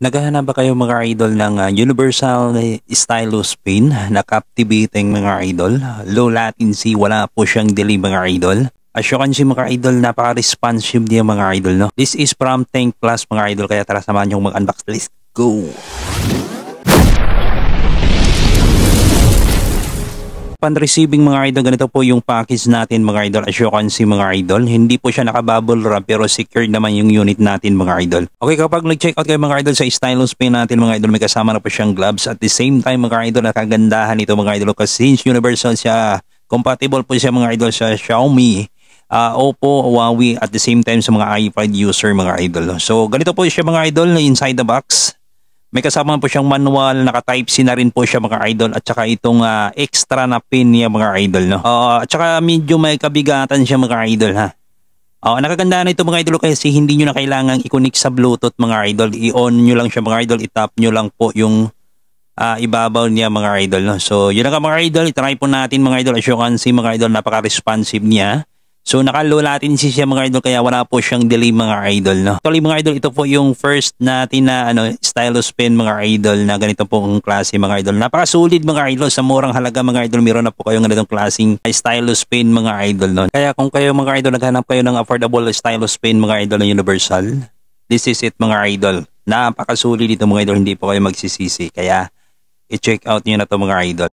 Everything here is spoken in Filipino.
Naghahanap ba kayo mga idol ng universal stylus pen na captivating mga idol? Low latency, wala po siyang delay mga idol. As you can see mga idol, napaka-responsive niya mga idol. No? This is from Tank Plus mga idol, kaya tara samahan yung mag-unbox. Let's go! Upon receiving mga idol, ganito po yung package natin mga idol. As you can see mga idol, hindi po siya naka-bubble wrap pero secured naman yung unit natin mga idol. Okay, kapag nag-check out kayo mga idol sa stylus pen natin mga idol, may kasama na po siyang gloves. At the same time mga idol, nakagandahan ito mga idol kasi since universal siya, compatible po siya mga idol sa Xiaomi, Oppo, Huawei, at the same time sa mga iPad user mga idol. So ganito po siya mga idol inside the box. May kasama po siyang manual, naka-type C na rin po siya mga idol, at saka itong extra na pin niya mga idol. No? At saka medyo may kabigatan siya mga idol ha. Nakaganda na ito mga idol kasi hindi nyo na kailangan i-connect sa Bluetooth mga idol. I-on nyo lang siya mga idol, i-tap nyo lang po yung ibabaw niya mga idol. No? So yun na mga idol, itry po natin mga idol. As you can see mga idol, napaka-responsive niya. So naka-low latency siya mga idol, kaya wala po siyang delay mga idol. No? Actually mga idol, ito po yung first natin na stylus pen mga idol na ganito pong klase mga idol. Napaka-solid mga idol, sa murang halaga mga idol, meron na po kayong ganitong klaseng stylus pen mga idol. No? Kaya kung kayo mga idol naghanap kayo ng affordable stylus pen mga idol na universal, this is it mga idol. Napaka-solid ito mga idol, hindi po kayo magsisisi. Kaya i-check out nyo na to mga idol.